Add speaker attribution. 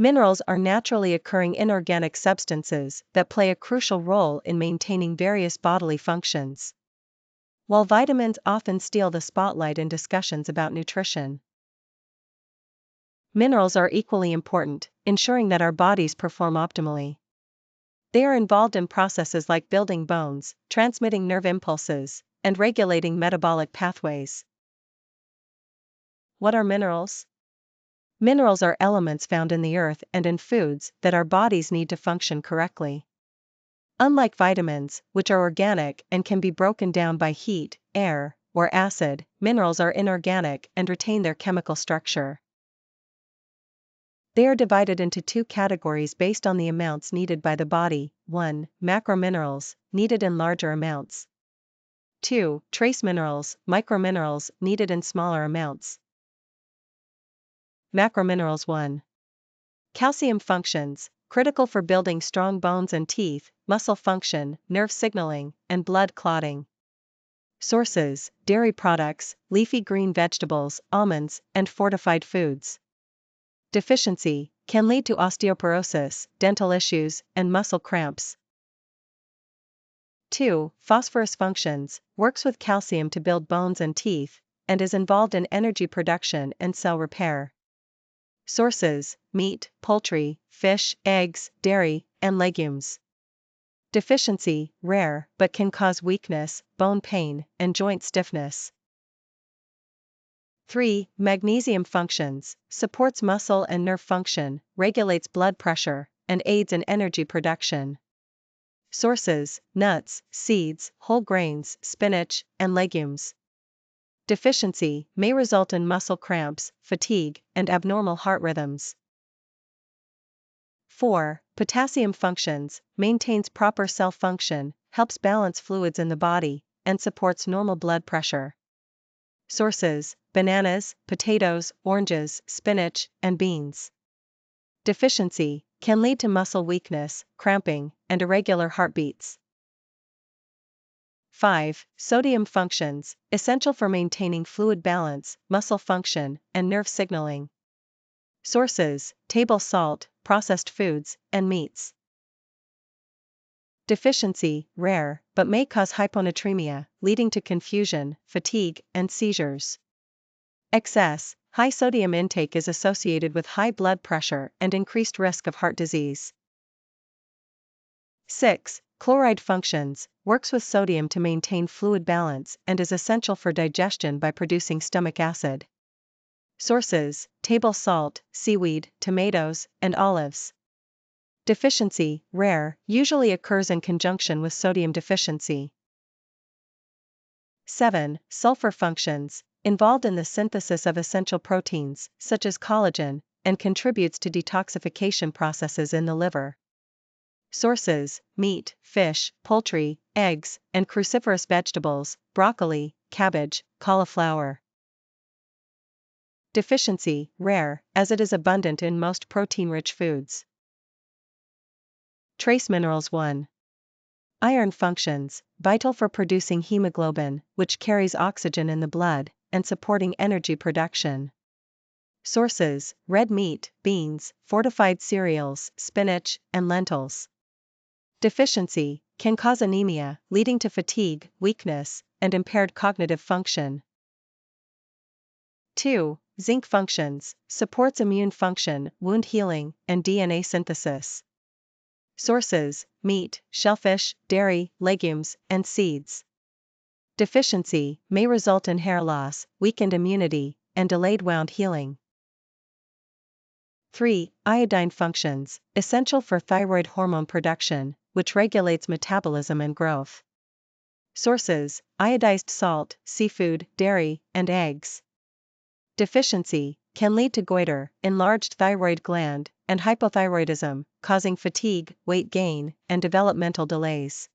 Speaker 1: Minerals are naturally occurring inorganic substances that play a crucial role in maintaining various bodily functions. While vitamins often steal the spotlight in discussions about nutrition, minerals are equally important, ensuring that our bodies perform optimally. They are involved in processes like building bones, transmitting nerve impulses, and regulating metabolic pathways. What are minerals? Minerals are elements found in the earth and in foods that our bodies need to function correctly. Unlike vitamins, which are organic and can be broken down by heat, air, or acid, minerals are inorganic and retain their chemical structure. They are divided into two categories based on the amounts needed by the body. 1. Macrominerals, needed in larger amounts. 2. Trace minerals, microminerals, needed in smaller amounts. Macrominerals. 1. Calcium functions, critical for building strong bones and teeth, muscle function, nerve signaling, and blood clotting. Sources: dairy products, leafy green vegetables, almonds, and fortified foods. Deficiency can lead to osteoporosis, dental issues, and muscle cramps. 2. Phosphorus functions, works with calcium to build bones and teeth, and is involved in energy production and cell repair. Sources: meat, poultry, fish, eggs, dairy, and legumes. Deficiency, rare, but can cause weakness, bone pain, and joint stiffness. 3. Magnesium functions, supports muscle and nerve function, regulates blood pressure, and aids in energy production. Sources: nuts, seeds, whole grains, spinach, and legumes. Deficiency may result in muscle cramps, fatigue, and abnormal heart rhythms. 4. Potassium functions, maintains proper cell function, helps balance fluids in the body, and supports normal blood pressure. Sources: bananas, potatoes, oranges, spinach, and beans. Deficiency can lead to muscle weakness, cramping, and irregular heartbeats. 5. Sodium functions, essential for maintaining fluid balance, muscle function, and nerve signaling. Sources: table salt, processed foods, and meats. Deficiency, rare, but may cause hyponatremia, leading to confusion, fatigue, and seizures. Excess, high sodium intake is associated with high blood pressure and increased risk of heart disease. 6. Chloride functions, works with sodium to maintain fluid balance and is essential for digestion by producing stomach acid. Sources: table salt, seaweed, tomatoes, and olives. Deficiency, rare, usually occurs in conjunction with sodium deficiency. 7. Sulfur functions, involved in the synthesis of essential proteins, such as collagen, and contributes to detoxification processes in the liver. Sources: meat, fish, poultry, eggs, and cruciferous vegetables, broccoli, cabbage, cauliflower. Deficiency, rare, as it is abundant in most protein-rich foods. Trace minerals. 1. Iron functions, vital for producing hemoglobin, which carries oxygen in the blood, and supporting energy production. Sources: red meat, beans, fortified cereals, spinach, and lentils. Deficiency can cause anemia, leading to fatigue, weakness, and impaired cognitive function. 2. Zinc functions, supports immune function, wound healing, and DNA synthesis. Sources: meat, shellfish, dairy, legumes, and seeds. Deficiency may result in hair loss, weakened immunity, and delayed wound healing. 3. Iodine functions, essential for thyroid hormone production, which regulates metabolism and growth. Sources: iodized salt, seafood, dairy, and eggs. Deficiency can lead to goiter, enlarged thyroid gland, and hypothyroidism, causing fatigue, weight gain, and developmental delays.